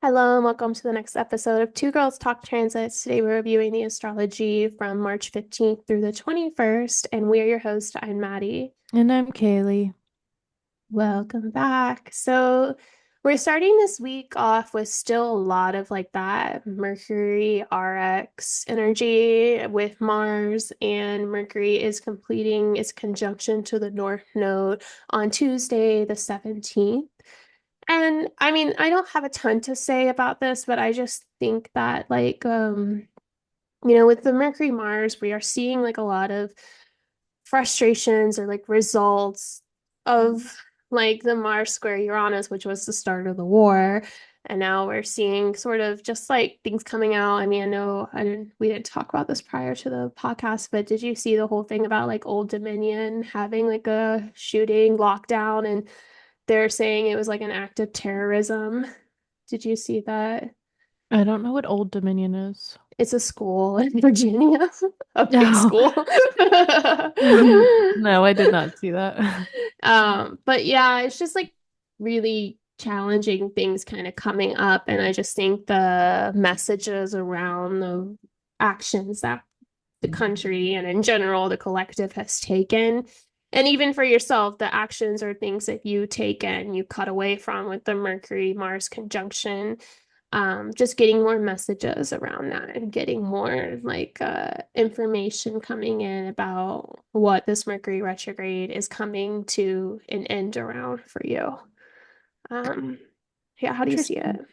Hello and welcome to the next episode of Two Girls Talk Transits. Today we're reviewing the astrology from March 15th through the 21st, and we are your host. I'm Maddie. And I'm Kaleigh. Welcome back. So we're starting this week off with still a lot of like that Mercury RX energy with Mars, and Mercury is completing its conjunction to the North Node on Tuesday, the 17th. And I mean, I don't have a ton to say about this, but I just think that with the Mercury Mars, we are seeing like a lot of frustrations or like results of like the Mars square Uranus, which was the start of the war. And now we're seeing sort of just like things coming out. I mean, I know we didn't talk about this prior to the podcast, but did you see the whole thing about like Old Dominion having like a shooting lockdown and they're saying it was like an act of terrorism? Did you see that? I don't know what Old Dominion is. It's a school in Virginia, a big No. school. No, I did not see that. But yeah, it's just like really challenging things kind of coming up. And I just think the messages around the actions that the country and in general the collective has taken. And even for yourself, the actions or things that you take and you cut away from with the Mercury Mars conjunction, just getting more messages around that and getting more information coming in about what this Mercury retrograde is coming to an end around for you. Um, yeah, how do you see it? Interesting.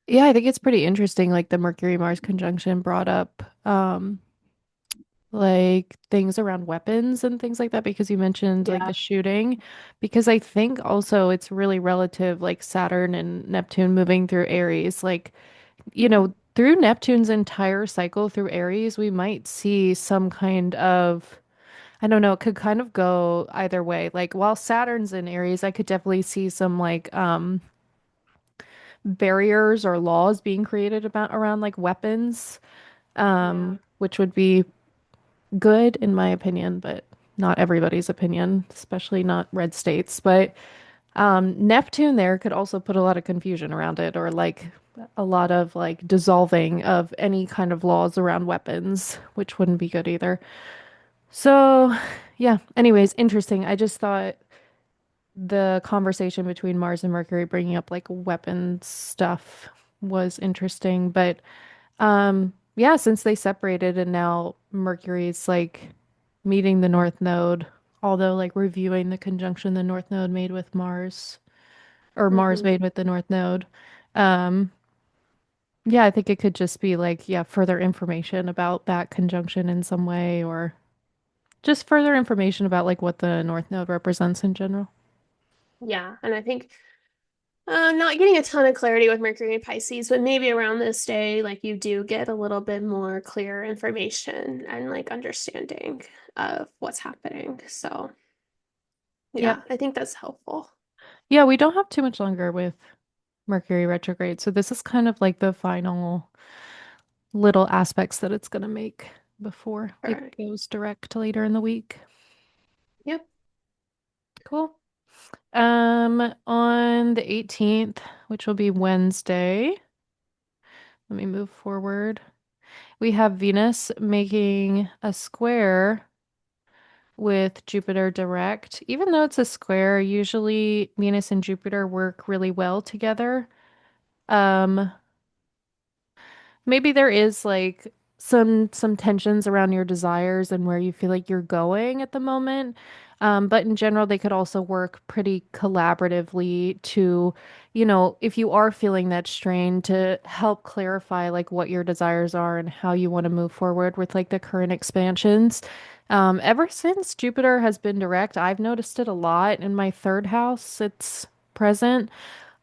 Yeah, I think it's pretty interesting. Like the Mercury-Mars conjunction brought up like things around weapons and things like that because you mentioned like Yeah. the shooting. Because I think also it's really relative, like Saturn and Neptune moving through Aries. Like, through Neptune's entire cycle through Aries, we might see some kind of I don't know, it could kind of go either way. Like while Saturn's in Aries, I could definitely see some like barriers or laws being created about around like weapons, Yeah. which would be good in my opinion, but not everybody's opinion, especially not red states. But Neptune there could also put a lot of confusion around it or like a lot of like dissolving of any kind of laws around weapons, which wouldn't be good either. So, yeah, anyways, interesting. I just thought the conversation between Mars and Mercury bringing up like weapons stuff was interesting. But yeah, since they separated and now Mercury's like meeting the North Node, although like reviewing the conjunction the North Node made with Mars or Mars Hmm. made with the North Node. Um, yeah, I think it could just be like, yeah, further information about that conjunction in some way or just further information about like what the North Node represents in general. Yeah. And I think not getting a ton of clarity with Mercury and Pisces, but maybe around this day, like you do get a little bit more clear information and like understanding of what's happening. So, Yep. yeah, I think that's helpful. Yeah, we don't have too much longer with Mercury retrograde. So this is kind of like the final little aspects that it's going to make before All it right. goes direct later in the week. Yep. Cool. On the 18th, which will be Wednesday, let me move forward. We have Venus making a square with Jupiter direct. Even though it's a square, usually Venus and Jupiter work really well together. Um, Maybe there is like some tensions around your desires and where you feel like you're going at the moment. But in general, they could also work pretty collaboratively to, if you are feeling that strain to help clarify like what your desires are and how you want to move forward with like the current expansions. Ever since Jupiter has been direct, I've noticed it a lot in my third house. It's present.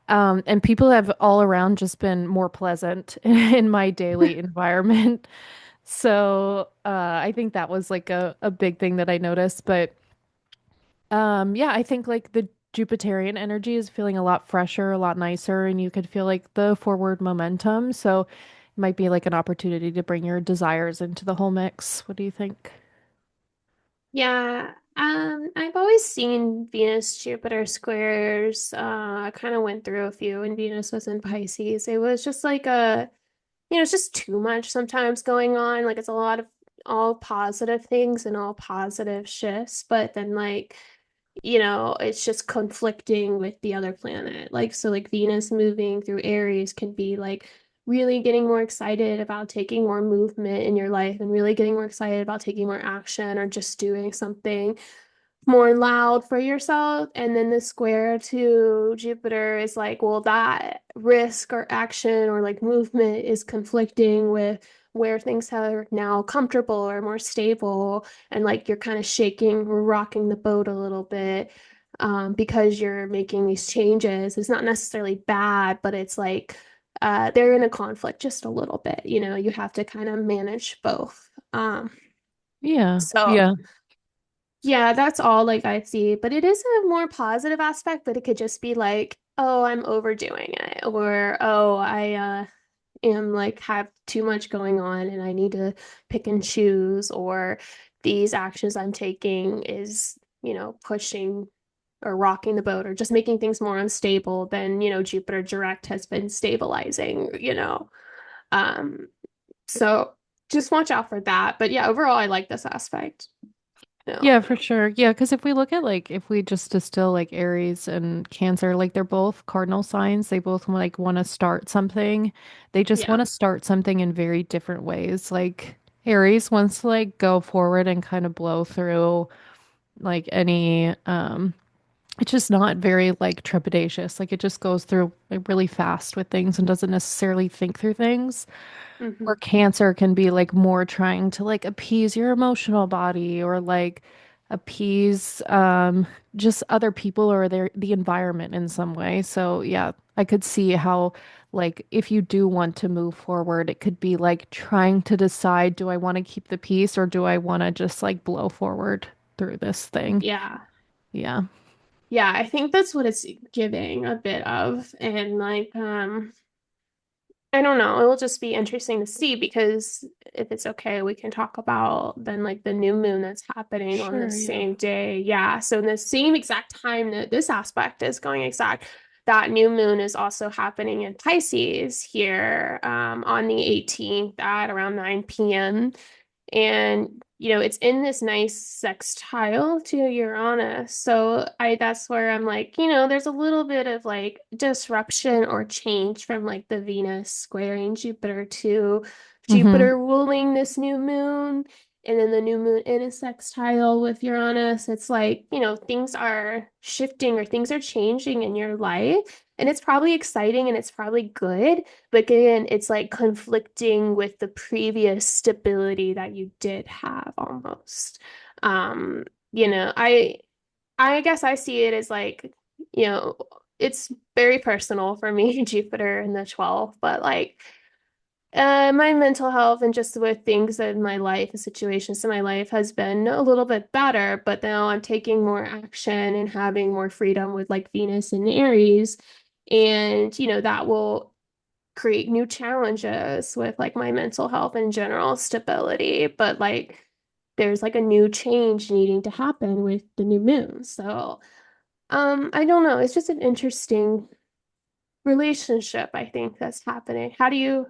And people have all around just been more pleasant in my daily environment. So, I think that was like a big thing that I noticed. But yeah, I think like the Jupiterian energy is feeling a lot fresher, a lot nicer, and you could feel like the forward momentum. So it might be like an opportunity to bring your desires into the whole mix. What do you think? Yeah. I've always seen Venus Jupiter squares. I kind of went through a few when Venus was in Pisces. It was just like it's just too much sometimes going on. Like it's a lot of all positive things and all positive shifts, but then it's just conflicting with the other planet. Like, so like Venus moving through Aries can be like really getting more excited about taking more movement in your life and really getting more excited about taking more action or just doing something more loud for yourself. And then the square to Jupiter is like, well, that risk or action or like movement is conflicting with where things are now comfortable or more stable. And like you're kind of shaking or rocking the boat a little bit because you're making these changes. It's not necessarily bad, but it's like they're in a conflict just a little bit. You have to kind of manage both. Yeah. So Yeah. yeah, that's all like I see. But it is a more positive aspect, but it could just be like, oh, I'm overdoing it, or oh, I am like have too much going on and I need to pick and choose, or these actions I'm taking is, pushing or rocking the boat or just making things more unstable than, Jupiter direct has been stabilizing. Um, so just watch out for that. But yeah, overall I like this aspect. Yeah. Yeah, for sure. Yeah, because if we look at like if we just distill like Aries and Cancer, like they're both cardinal signs. They both like want to start something. They just want Yeah. to start something in very different ways. Like Aries wants to like go forward and kind of blow through like any it's just not very like trepidatious. Like it just goes through like really fast with things and doesn't necessarily think through things. Hmm. Or Cancer can be like more trying to like appease your emotional body or like appease just other people or the environment in some way. So yeah, I could see how like if you do want to move forward, it could be like trying to decide, do I want to keep the peace or do I want to just like blow forward through this thing? Yeah. Yeah. Yeah, I think that's what it's giving a bit of. And like, I don't know, it will just be interesting to see because if it's okay, we can talk about then like the new moon that's happening on the Sure, yeah. same day. Yeah. So in the same exact time that this aspect is going exact, that new moon is also happening in Pisces here on the 18th at around 9 p.m. And it's in this nice sextile to Uranus. So I that's where I'm like, there's a little bit of like disruption or change from like the Venus squaring Jupiter to Mm-hmm. Jupiter ruling this new moon. And then the new moon in a sextile with Uranus. It's like, things are shifting or things are changing in your life. And it's probably exciting and it's probably good. But again, it's like conflicting with the previous stability that you did have almost. Um, you know, I I guess I see it as like, you know, it's very personal for me, Jupiter in the 12th, but like my mental health and just with things in my life and situations in my life has been a little bit better, but now I'm taking more action and having more freedom with like Venus and Aries. And, that will create new challenges with like my mental health and general stability, but like there's like a new change needing to happen with the new moon. So, I don't know. It's just an interesting relationship, I think, that's happening. How do you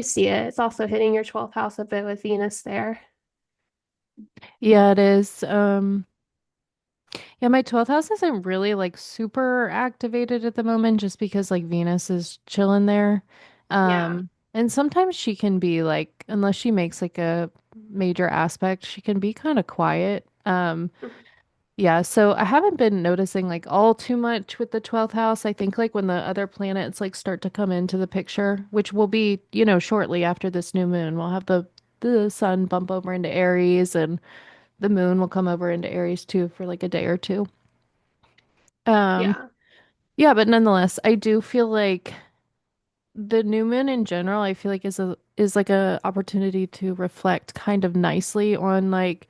see it? It's also hitting your 12th house a bit with Venus there. Yeah, it is. Yeah, my 12th house isn't really like super activated at the moment just because like Venus is chilling there. Yeah. And sometimes she can be like, unless she makes like a major aspect, she can be kind of quiet. Yeah, so I haven't been noticing like all too much with the 12th house. I think like when the other planets like start to come into the picture, which will be, shortly after this new moon, we'll have the sun bump over into Aries and the moon will come over into Aries too for like a day or two. Um, Yeah. yeah, but nonetheless, I do feel like the new moon in general, I feel like is like a opportunity to reflect kind of nicely on like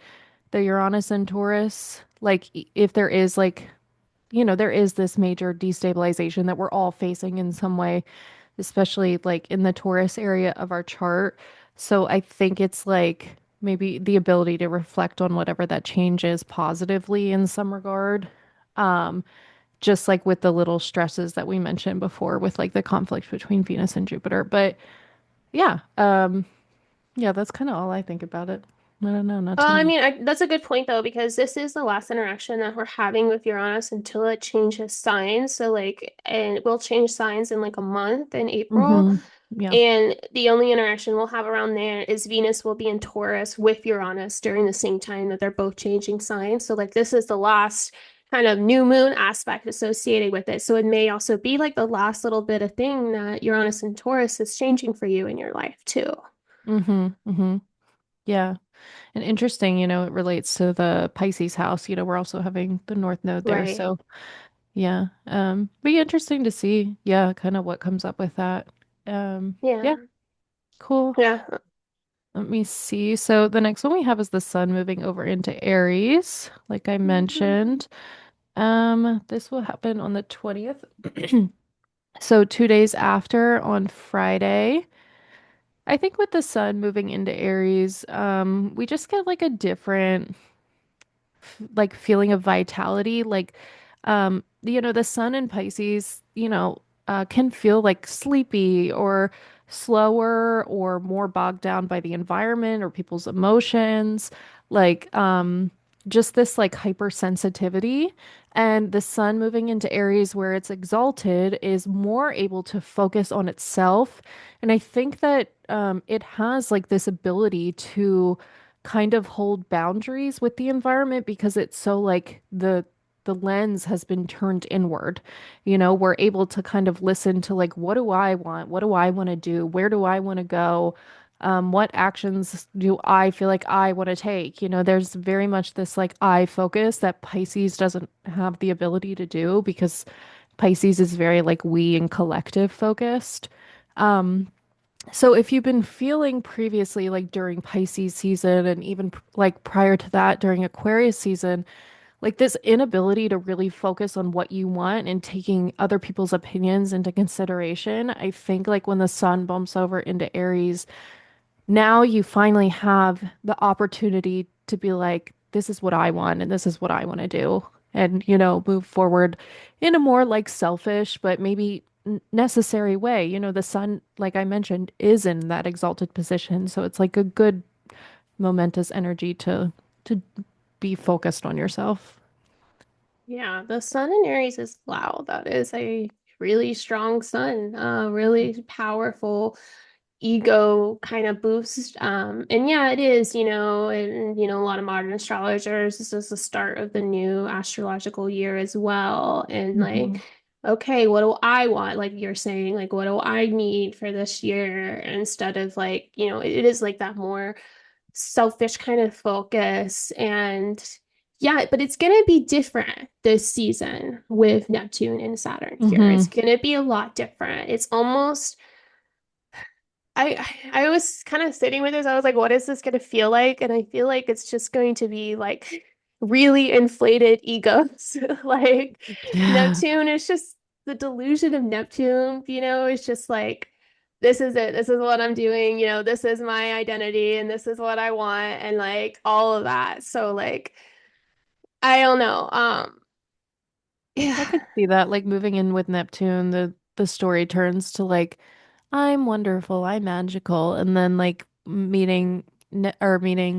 the Uranus and Taurus. Like if there is like, there is this major destabilization that we're all facing in some way, especially like in the Taurus area of our chart. So I think it's like maybe the ability to reflect on whatever that change is positively in some regard. Um, just like with the little stresses that we mentioned before with like the conflict between Venus and Jupiter. But yeah, yeah, that's kind of all I think about it. I don't know, not too I much. mean, that's a good point though, because this is the last interaction that we're having with Uranus until it changes signs. So like, and it will change signs in like a month in April. Mm-hmm. Yeah. And the only interaction we'll have around there is Venus will be in Taurus with Uranus during the same time that they're both changing signs. So like this is the last kind of new moon aspect associated with it. So it may also be like the last little bit of thing that Uranus and Taurus is changing for you in your life too. Mm-hmm. Mm-hmm. Yeah. And interesting, it relates to the Pisces house. We're also having the North Node there. Right. So yeah. Be interesting to see, yeah, kind of what comes up with that. Yeah, Yeah. cool. Yeah. Let me see. So the next one we have is the sun moving over into Aries, like I Mhm. mentioned. This will happen on the 20th. So 2 days after on Friday. I think with the sun moving into Aries, we just get like a different like feeling of vitality. Like, the sun in Pisces, can feel like sleepy or slower or more bogged down by the environment or people's emotions. Like, just this like hypersensitivity. And the sun moving into Aries, where it's exalted, is more able to focus on itself. And I think that it has like this ability to kind of hold boundaries with the environment because it's so like the lens has been turned inward. We're able to kind of listen to like, what do I want? What do I want to do? Where do I want to go? What actions do I feel like I want to take? There's very much this like I focus that Pisces doesn't have the ability to do because Pisces is very like we and collective focused. Um, so if you've been feeling previously, like during Pisces season and even like prior to that during Aquarius season, like this inability to really focus on what you want and taking other people's opinions into consideration, I think like when the sun bumps over into Aries, now you finally have the opportunity to be like, this is what I want and this is what I want to do. And, move forward in a more like selfish, but maybe necessary way. The sun, like I mentioned, is in that exalted position. So it's like a good momentous energy to be focused on yourself. Yeah, the sun in Aries is wow. That is a really strong sun, really powerful ego kind of boost. And yeah, it is, and a lot of modern astrologers, this is the start of the new astrological year as well. And like, Hmm. okay, what do I want? Like you're saying, like, what do I need for this year? Instead of like, it is like that more selfish kind of focus. And yeah, but it's going to be different this season with Neptune and Saturn here. It's Hmm. going to be a lot different. It's almost I was kind of sitting with this. I was like, what is this going to feel like? And I feel like it's just going to be like really inflated egos. Like Yeah. Neptune is just the delusion of Neptune, it's just like this is it. This is what I'm doing, this is my identity and this is what I want and like all of that. So like I don't know. I Yeah. could see that, like moving in with Neptune, the story turns to like, I'm wonderful, I'm magical, and then like meeting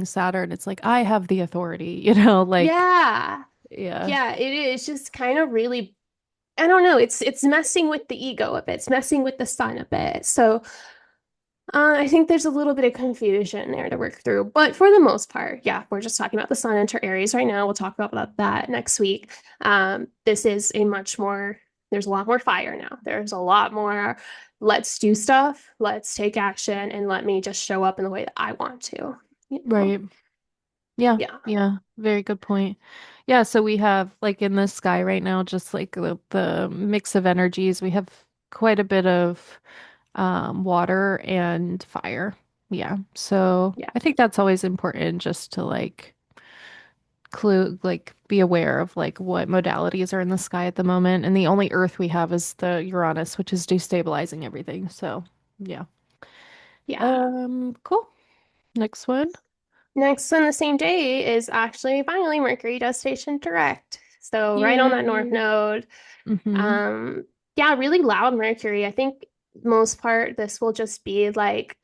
Saturn, it's like I have the authority, like Yeah. yeah. Yeah, it is just kind of really I don't know. It's messing with the ego a bit. It's messing with the sun a bit. So I think there's a little bit of confusion there to work through. But for the most part, yeah, we're just talking about the sun enter Aries right now. We'll talk about that next week. This is a much more, there's a lot more fire now. There's a lot more, let's do stuff, let's take action, and let me just show up in the way that I want to, you know? Right. Yeah. Yeah. Yeah. Very good point. Yeah, so we have like in the sky right now, just like the mix of energies, we have quite a bit of water and fire. Yeah. So Yeah. I think that's always important just to like be aware of like what modalities are in the sky at the moment. And the only Earth we have is the Uranus, which is destabilizing everything. So yeah. Yeah. Cool. Next one. Next on the same day is actually finally Mercury does station direct. So right on that north Yay. node. Mm-hmm. Um, yeah, really loud Mercury. I think most part this will just be like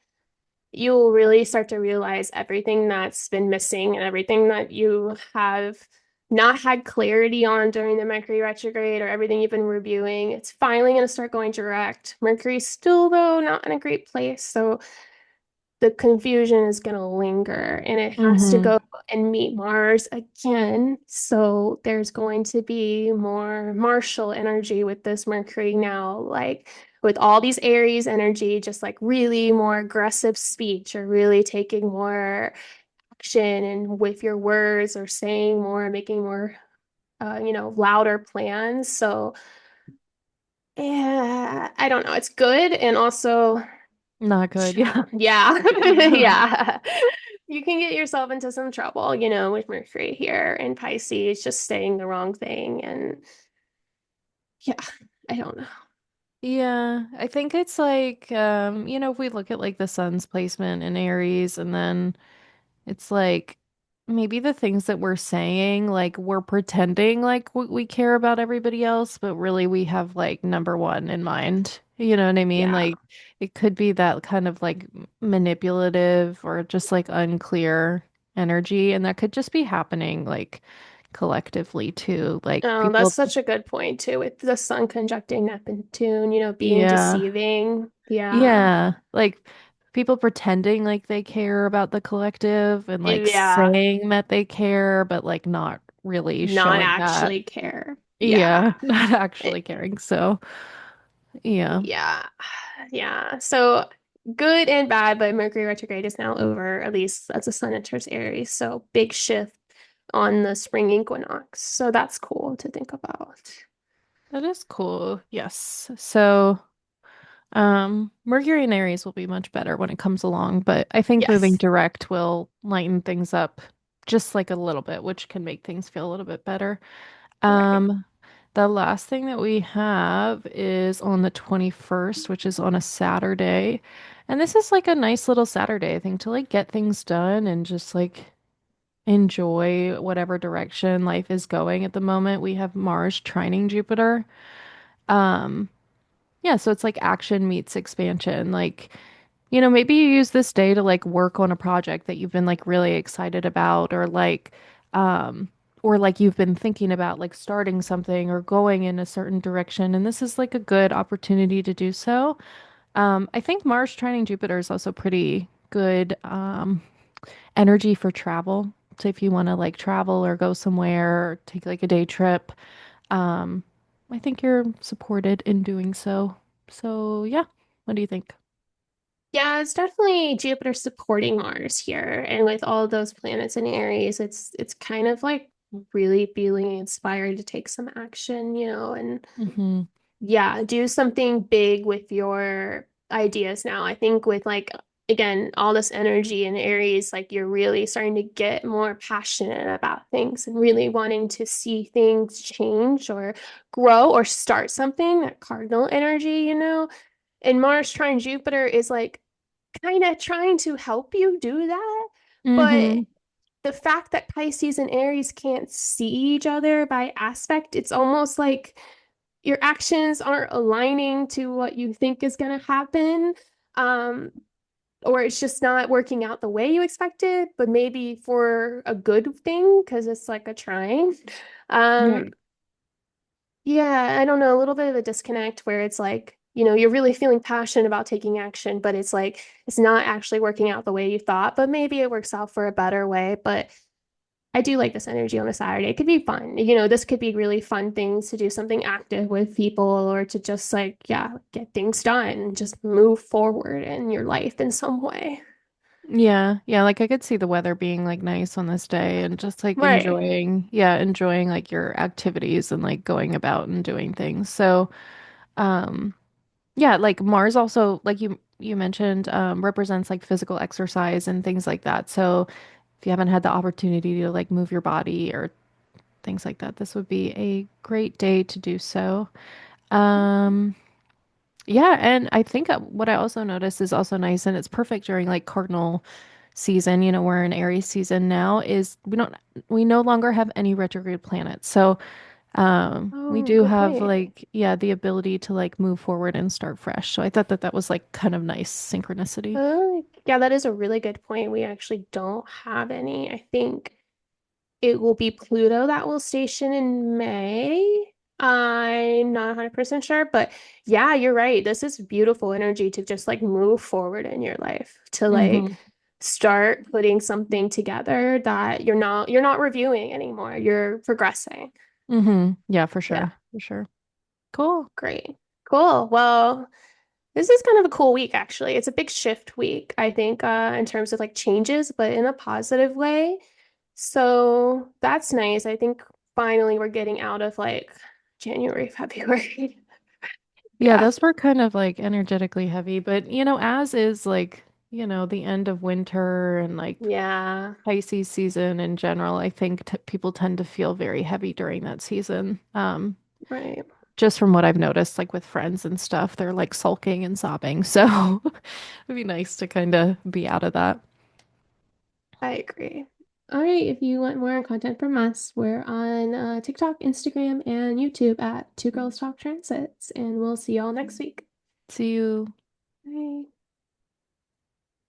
you'll really start to realize everything that's been missing and everything that you have not had clarity on during the Mercury retrograde or everything you've been reviewing. It's finally going to start going direct. Mercury's still, though, not in a great place. So the confusion is going to linger and it has to Mm-hmm. go and meet Mars again. So there's going to be more martial energy with this Mercury now, like with all these Aries energy, just like really more aggressive speech or really taking more action and with your words or saying more, making more, louder plans. So yeah, I don't know. It's good and also Not good. Yeah. yeah. Yeah. Yeah. You can get yourself into some trouble, with Mercury here in Pisces, just saying the wrong thing. And yeah, I don't know. Yeah, I think it's like if we look at like the sun's placement in Aries and then it's like maybe the things that we're saying, like we're pretending like we care about everybody else, but really we have like number one in mind. You know what I mean? Yeah. Like it could be that kind of like manipulative or just like unclear energy, and that could just be happening like collectively too. Like Oh, that's people, such a good point too, with the sun conjuncting Neptune, being yeah. deceiving. Yeah. Yeah, like people pretending like they care about the collective and like Yeah. saying that they care, but like not really Not showing that. actually care. Yeah. Yeah, not Eh, actually caring. So, yeah, Yeah. Yeah. So good and bad, but Mercury retrograde is now over, at least as the sun enters Aries. So big shift on the spring equinox. So that's cool to think about. that is cool. Yes. So, Mercury and Aries will be much better when it comes along, but I think moving Yes. direct will lighten things up just like a little bit, which can make things feel a little bit better. Right. Um, the last thing that we have is on the 21st, which is on a Saturday. And this is like a nice little Saturday, I think, to like get things done and just like enjoy whatever direction life is going at the moment. We have Mars trining Jupiter. Um, yeah, so it's like action meets expansion. Like, maybe you use this day to like work on a project that you've been like really excited about um or like you've been thinking about like starting something or going in a certain direction, and this is like a good opportunity to do so. I think Mars trining Jupiter is also pretty good energy for travel. So if you want to like travel or go somewhere or take like a day trip, um I think you're supported in doing so. So yeah, what do you think? Yeah, it's definitely Jupiter supporting Mars here. And with all those planets in Aries, it's kind of like really feeling inspired to take some action, and Hmm. yeah, do something big with your ideas now. I think with like again, all this energy in Aries, like you're really starting to get more passionate about things and really wanting to see things change or grow or start something, that cardinal energy. And Mars trine Jupiter is like kind of trying to help you do that. But Hmm. the fact that Pisces and Aries can't see each other by aspect, it's almost like your actions aren't aligning to what you think is going to happen. Um, or it's just not working out the way you expected, but maybe for a good thing because it's like a trine. Um, Right. yeah, I don't know, a little bit of a disconnect where it's like, you're really feeling passionate about taking action, but it's like it's not actually working out the way you thought, but maybe it works out for a better way. But I do like this energy on a Saturday. It could be fun. This could be really fun things to do something active with people or to just like, yeah, get things done and just move forward in your life in some way. Yeah, yeah, like I could see the weather being like nice on this day and just like Right. enjoying like your activities and like going about and doing things. So, um yeah, like Mars also like you mentioned represents like physical exercise and things like that. So, if you haven't had the opportunity to like move your body or things like that, this would be a great day to do so. Um yeah, and I think what I also noticed is also nice and it's perfect during like cardinal season, we're in Aries season now, is we no longer have any retrograde planets. So we Oh, do good have point. like, yeah, the ability to like move forward and start fresh. So I thought that that was like kind of nice synchronicity. Yeah, that is a really good point. We actually don't have any. I think it will be Pluto that will station in May. I'm not 100% sure, but yeah, you're right. This is beautiful energy to just like move forward in your life, to like Mm-hmm. start putting something together that you're not reviewing anymore. You're progressing. Mm-hmm. Yeah, for Yeah, sure. For sure. Cool. great. Cool. Well, this is kind of a cool week, actually. It's a big shift week, I think, in terms of like changes, but in a positive way. So that's nice. I think finally we're getting out of like January, February. Yeah, Yeah. those were kind of like energetically heavy, but as is like, the end of winter and like Yeah. Pisces season in general, I think t people tend to feel very heavy during that season. Right. Just from what I've noticed, like with friends and stuff, they're like sulking and sobbing. So it'd be nice to kind of be out of that. I agree. All right. If you want more content from us, we're on TikTok, Instagram, and YouTube at Two Girls Talk Transits, and we'll see y'all next week. See you. Bye.